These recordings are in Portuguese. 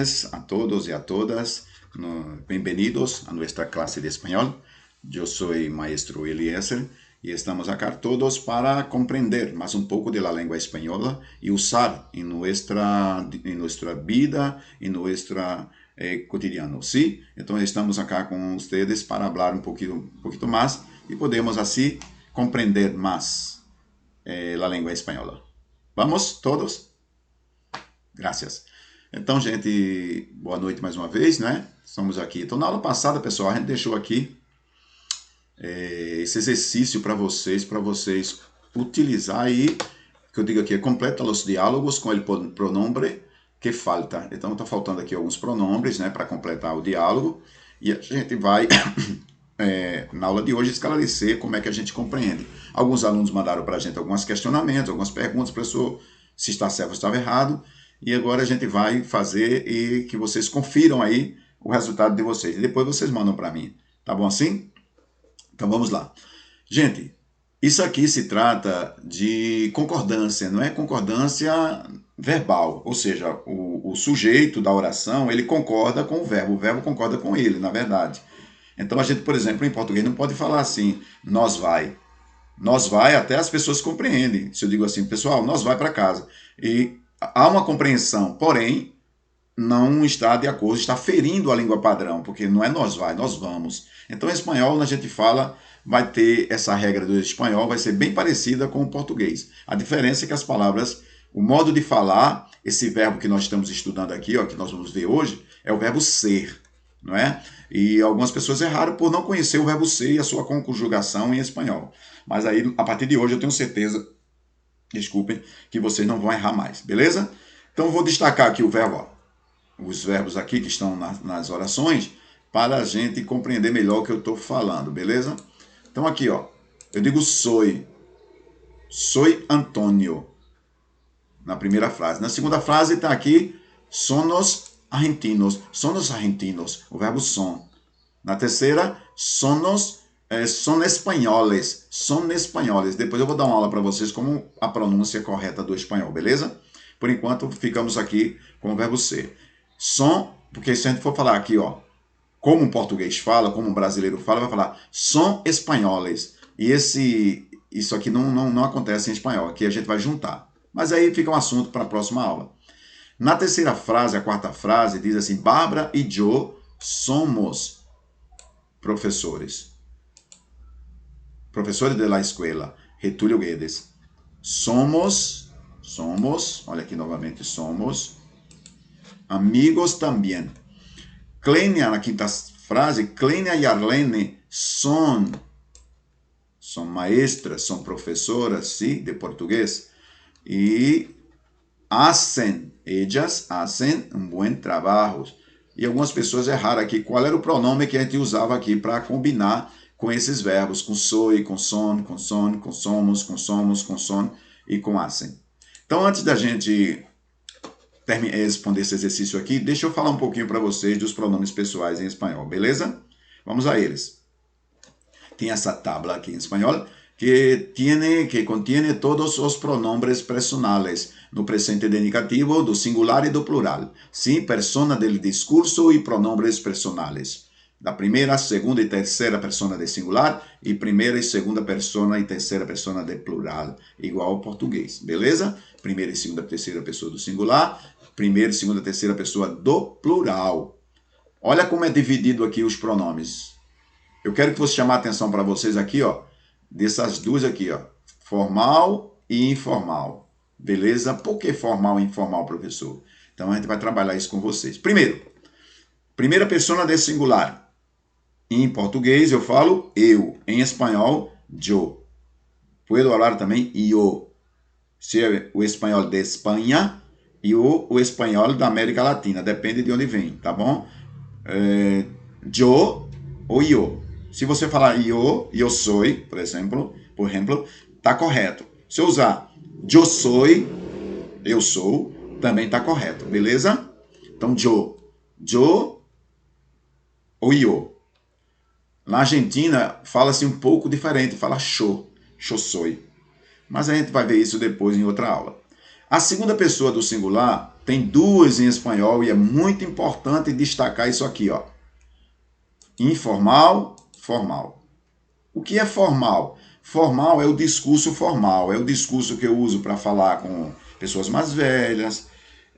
A todos y a todas, bienvenidos a nuestra clase de español. Yo soy maestro Eliezer y estamos acá todos para comprender más un poco de la lengua española y usar en nuestra vida, en nuestra cotidiano, ¿sí? Entonces estamos acá con ustedes para hablar un poquito más y podemos así comprender más la lengua española. ¿Vamos todos? Graças. Então, gente, boa noite mais uma vez, né? Estamos aqui. Então, na aula passada, pessoal, a gente deixou aqui esse exercício para vocês utilizar aí, que eu digo aqui, completa os diálogos com o pronombre que falta. Então, está faltando aqui alguns pronombres, né, para completar o diálogo. E a gente vai, na aula de hoje, esclarecer como é que a gente compreende. Alguns alunos mandaram para a gente alguns questionamentos, algumas perguntas, professor, se está certo ou estava errado. E agora a gente vai fazer e que vocês confiram aí o resultado de vocês. E depois vocês mandam para mim. Tá bom assim? Então vamos lá. Gente, isso aqui se trata de concordância, não é concordância verbal. Ou seja, o sujeito da oração, ele concorda com o verbo concorda com ele, na verdade. Então a gente, por exemplo, em português não pode falar assim, nós vai. Nós vai, até as pessoas compreendem. Se eu digo assim, pessoal, nós vai para casa. E há uma compreensão, porém, não está de acordo, está ferindo a língua padrão, porque não é nós vai, nós vamos. Então, em espanhol, a gente fala, vai ter essa regra do espanhol, vai ser bem parecida com o português. A diferença é que as palavras, o modo de falar, esse verbo que nós estamos estudando aqui, ó, que nós vamos ver hoje, é o verbo ser, não é? E algumas pessoas erraram por não conhecer o verbo ser e a sua conjugação em espanhol. Mas aí, a partir de hoje, eu tenho certeza, desculpem, que vocês não vão errar mais, beleza? Então eu vou destacar aqui o verbo, ó, os verbos aqui que estão nas orações, para a gente compreender melhor o que eu estou falando, beleza? Então aqui, ó, eu digo soy Antônio, na primeira frase. Na segunda frase está aqui, somos argentinos, o verbo son. Na terceira, son espanhóis. Depois eu vou dar uma aula para vocês como a pronúncia correta do espanhol, beleza? Por enquanto, ficamos aqui com o verbo ser. Son, porque se a gente for falar aqui, ó, como um português fala, como um brasileiro fala, vai falar son espanhóis. E isso aqui não acontece em espanhol, aqui a gente vai juntar. Mas aí fica um assunto para a próxima aula. Na terceira frase, a quarta frase, diz assim, Bárbara e eu somos professores de la escuela, Getúlio Guedes. Somos, olha aqui novamente, somos amigos também. Clênia, na quinta frase, Clênia e Arlene são maestras, são professoras, sim, de português. E ellas hacen um bom trabalho. E algumas pessoas erraram aqui qual era o pronome que a gente usava aqui para combinar com esses verbos, com soy, com son, com somos, com son e com hacen. Então, antes da gente responder esse exercício aqui, deixa eu falar um pouquinho para vocês dos pronomes pessoais em espanhol, beleza? Vamos a eles. Tem essa tabla aqui em espanhol que contiene todos os pronombres personales no presente de indicativo, do singular e do plural. Sim, persona del discurso e pronombres personales. Da primeira, segunda e terceira persona de singular e primeira e segunda persona e terceira persona de plural, igual ao português, beleza? Primeira e segunda, terceira pessoa do singular, primeira e segunda, terceira pessoa do plural. Olha como é dividido aqui os pronomes. Eu quero que você chamar a atenção para vocês aqui, ó, dessas duas aqui, ó, formal e informal, beleza? Por que formal e informal, professor? Então a gente vai trabalhar isso com vocês. Primeiro, primeira persona de singular. Em português eu falo eu, em espanhol, yo. Puedo falar também yo. Se é o espanhol de Espanha e o espanhol da América Latina, depende de onde vem, tá bom? Yo ou yo. Se você falar eu sou, por exemplo, tá correto. Se eu usar yo soy, eu sou, também tá correto, beleza? Então, yo ou yo. Na Argentina, fala-se um pouco diferente, fala yo soy. Mas a gente vai ver isso depois em outra aula. A segunda pessoa do singular Tem duas em espanhol e é muito importante destacar isso aqui, ó. Informal, formal. O que é formal? Formal é o discurso formal, é o discurso que eu uso para falar com pessoas mais velhas,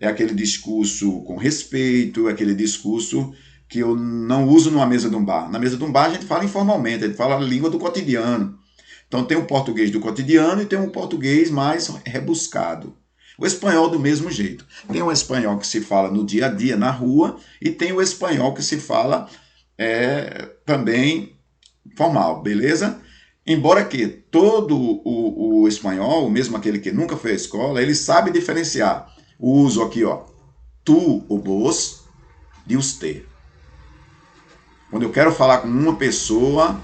é aquele discurso com respeito, é aquele discurso que eu não uso numa mesa de um bar. Na mesa de um bar a gente fala informalmente, a gente fala a língua do cotidiano. Então tem o português do cotidiano e tem um português mais rebuscado. O espanhol do mesmo jeito. Tem o espanhol que se fala no dia a dia, na rua, e tem o espanhol que se fala também formal, beleza? Embora que todo o espanhol, mesmo aquele que nunca foi à escola, ele sabe diferenciar o uso aqui, ó, tu ou vos, de usted. Quando eu quero falar com uma pessoa,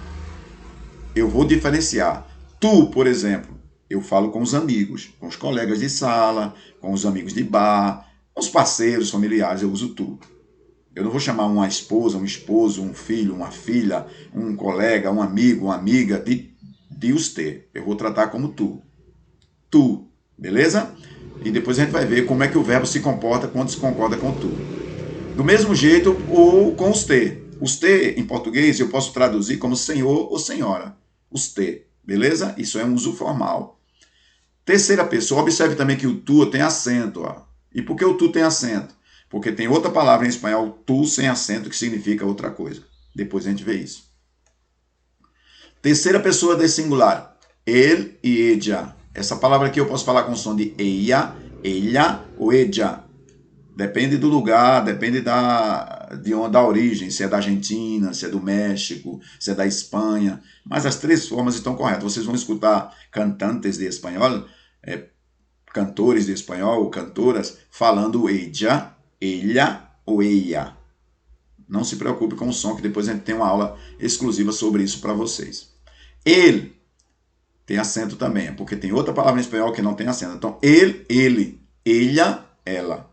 eu vou diferenciar. Tu, por exemplo, eu falo com os amigos, com os colegas de sala, com os amigos de bar, com os parceiros familiares, eu uso tu. Eu não vou chamar uma esposa, um esposo, um filho, uma filha, um colega, um amigo, uma amiga de usted. Eu vou tratar como tu. Tu, beleza? E depois a gente vai ver como é que o verbo se comporta quando se concorda com tu. Do mesmo jeito, ou com usted. Usted, em português, eu posso traduzir como senhor ou senhora. Usted, beleza? Isso é um uso formal. Terceira pessoa, observe também que o tu tem acento. Ó. E por que o tu tem acento? Porque tem outra palavra em espanhol, tu, sem acento, que significa outra coisa. Depois a gente vê isso. Terceira pessoa de singular, ele e ella. Essa palavra aqui eu posso falar com o som de ella ou ella. Depende do lugar, depende da origem, se é da Argentina, se é do México, se é da Espanha. Mas as três formas estão corretas. Vocês vão escutar cantantes de espanhol, cantores de espanhol ou cantoras, falando ella, ou ella. Não se preocupe com o som, que depois a gente tem uma aula exclusiva sobre isso para vocês. Ele tem acento também, porque tem outra palavra em espanhol que não tem acento. Então, ele, ella, ela.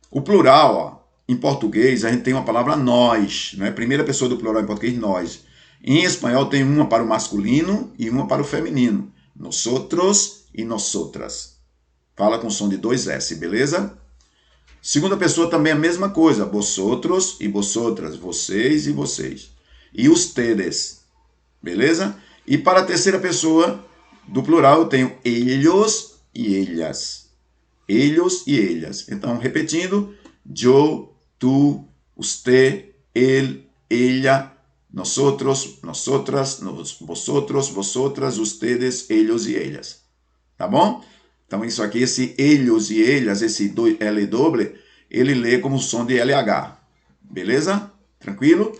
O plural, ó, em português, a gente tem uma palavra nós, né? Primeira pessoa do plural em português, nós. Em espanhol tem uma para o masculino e uma para o feminino. Nosotros e nosotras. Fala com som de 2 S, beleza? Segunda pessoa também é a mesma coisa. Vosotros e vosotras. Vocês e vocês. E ustedes. Beleza? E para a terceira pessoa do plural eu tenho ellos e ellas. Ellos e ellas. Então, repetindo. Yo, tú, usted, él, ella, nosotros, nosotras, vosotros, vosotras, ustedes, ellos e ellas. Tá bom? Então, isso aqui, esse ellos e ellas, esse L doble, ele lê como som de LH. Beleza? Tranquilo?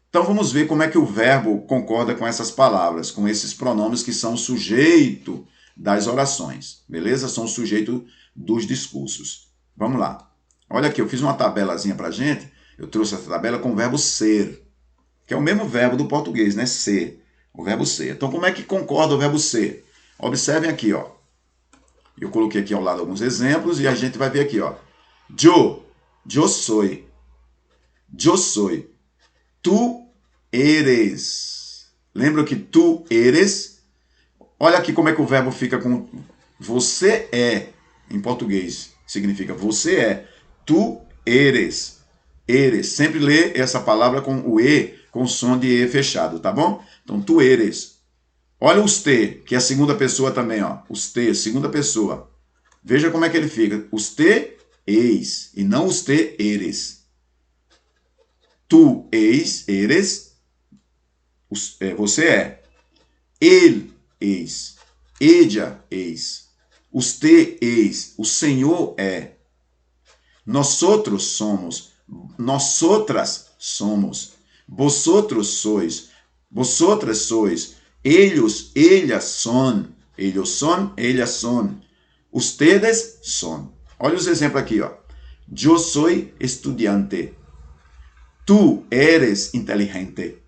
Então, vamos ver como é que o verbo concorda com essas palavras, com esses pronomes que são o sujeito das orações. Beleza? São o sujeito dos discursos. Vamos lá. Olha aqui, eu fiz uma tabelazinha pra gente. Eu trouxe essa tabela com o verbo ser, que é o mesmo verbo do português, né? Ser. O verbo ser. Então, como é que concorda o verbo ser? Observem aqui, ó. Eu coloquei aqui ao lado alguns exemplos e a gente vai ver aqui, ó. Yo soy. Yo soy. Tu eres. Lembra que tu eres? Olha aqui como é que o verbo fica com você é. Em português significa você é. Tu eres. Eres. Sempre lê essa palavra com o E, com o som de E fechado, tá bom? Então, tu eres. Olha o usted, que é a segunda pessoa também, ó. Usted, segunda pessoa. Veja como é que ele fica. Usted eis, e não usted eres. Tu eres. Você é. Ele eis. Ella eis. Usted eis. O Senhor é. Nosotros somos. Nosotras somos. Vosotros sois. Vosotras sois. Ellos, ellas son. Ellos son, ellas son. Ustedes son. Olha os exemplos aqui, ó. Yo soy estudiante. Tú eres inteligente.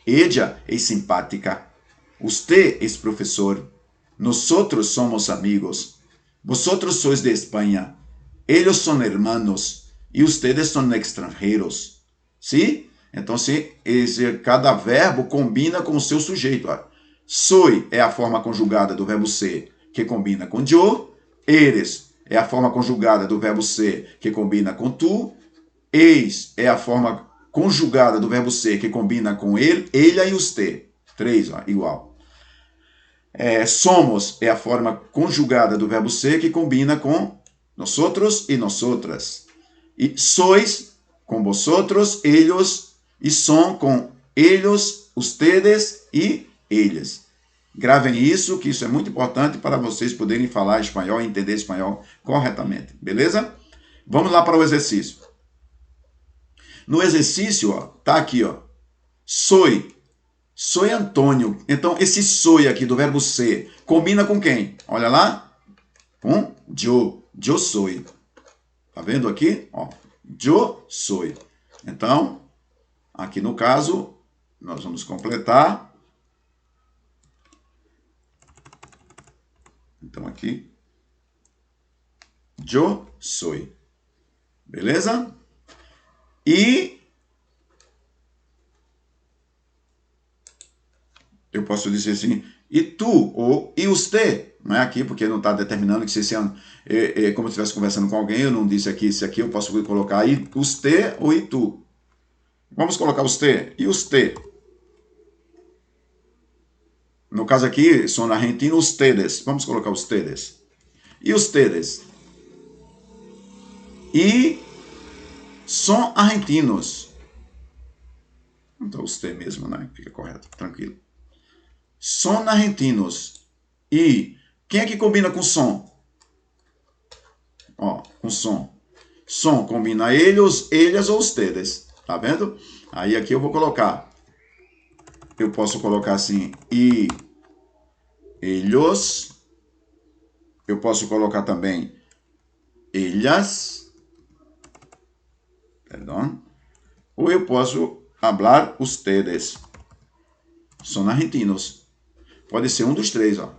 Ella es simpática. Usted es profesor. Nosotros somos amigos. Vosotros sois de España. Ellos son hermanos. Y ustedes son extranjeros. ¿Sí? Então, cada verbo combina com o seu sujeito. Ó. Soy é a forma conjugada do verbo ser, que combina com yo. Eres é a forma conjugada do verbo ser que combina com tu. Eis é a forma conjugada do verbo ser que combina com ele, ella e usted. 3, ó, igual. Somos é a forma conjugada do verbo ser que combina com nosotros e nosotras. E sois com vosotros, ellos, e son com ellos, ustedes e ellas. Gravem isso, que isso é muito importante para vocês poderem falar espanhol e entender espanhol corretamente. Beleza? Vamos lá para o exercício. No exercício, ó, tá aqui, ó. Soy Antônio. Então, esse soy aqui do verbo ser combina com quem? Olha lá. Com yo soy. Tá vendo aqui? Ó, yo soy. Então, aqui no caso, nós vamos completar. Então, aqui, yo soy. Beleza? E eu posso dizer assim, e tu, ou e usted, não é aqui, porque não está determinando que se como eu estivesse conversando com alguém, eu não disse aqui, esse aqui eu posso colocar e usted ou e tu. Vamos colocar usted e usted. No caso aqui, são argentinos, ustedes. Vamos colocar ustedes. E ustedes. E são argentinos. Então, usted mesmo, né? Fica correto, tranquilo. São argentinos. E quem é que combina com som? Ó, com som. Som combina eles, elas ou ustedes. Tá vendo? Aí aqui eu vou colocar. Eu posso colocar assim, e ellos. Eu posso colocar também ellas. Perdão. Ou eu posso hablar ustedes. São argentinos. Pode ser um dos três, ó.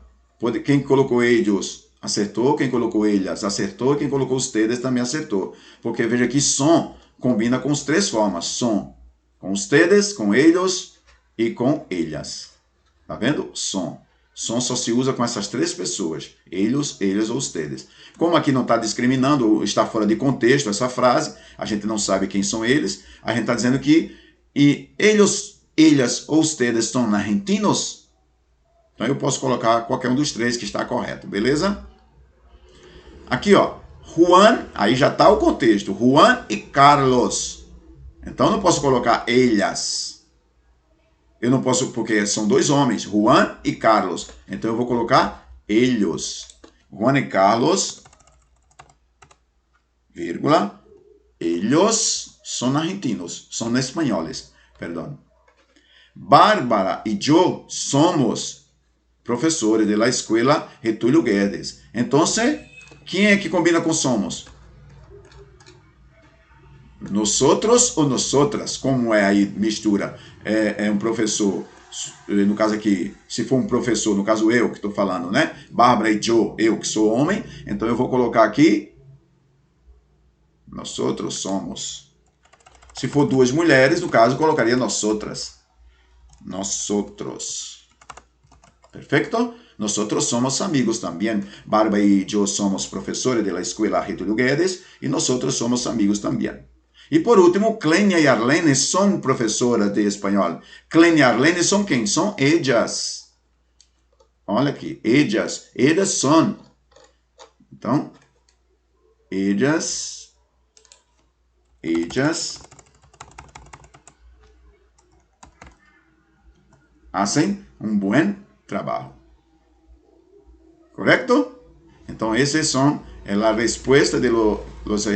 Quem colocou ellos acertou, quem colocou ellas acertou, quem colocou ustedes também acertou. Porque veja que som combina com as três formas. Som com ustedes, com ellos e com ellas. Tá vendo? Som. Som só se usa com essas três pessoas. Ellos, ellas ou ustedes. Como aqui não está discriminando, está fora de contexto essa frase, a gente não sabe quem são eles, a gente está dizendo que e ellos, ellas ou ustedes são argentinos. Então eu posso colocar qualquer um dos três que está correto, beleza? Aqui, ó, Juan, aí já está o contexto. Juan e Carlos. Então eu não posso colocar ellas. Eu não posso, porque são dois homens, Juan e Carlos. Então eu vou colocar ellos. Juan e Carlos, vírgula, ellos son argentinos, son espanhóis, perdão. Bárbara e eu somos professores da escola Getúlio Guedes. Então, quem é que combina com somos? Nosotros ou nosotras? Como é aí mistura? É um professor, no caso aqui, se for um professor, no caso eu que estou falando, né? Bárbara e eu que sou homem, então eu vou colocar aqui, nosotros somos. Se for duas mulheres, no caso, eu colocaria nosotras. Nosotros. Perfeito? Nosotros somos amigos também. Bárbara e eu somos professores da escola Getúlio Guedes e nosotros somos amigos também. E por último, Clênia e Arlene são professoras de espanhol. Clênia e Arlene são quem? São ellas. Olha aqui, ellas. Elas são. Então, ellas hacen um bom trabalho. Correto? Então, essas são a resposta de los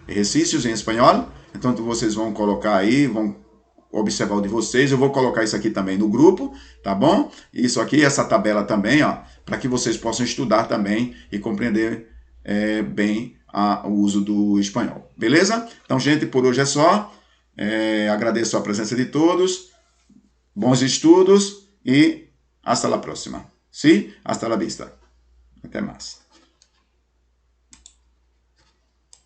exercícios em espanhol. Então, vocês vão colocar aí, vão observar o de vocês. Eu vou colocar isso aqui também no grupo, tá bom? Isso aqui, essa tabela também, ó, para que vocês possam estudar também e compreender bem o uso do espanhol. Beleza? Então, gente, por hoje é só. Agradeço a presença de todos. Bons estudos e hasta la próxima. Sim? Hasta la vista. Até mais.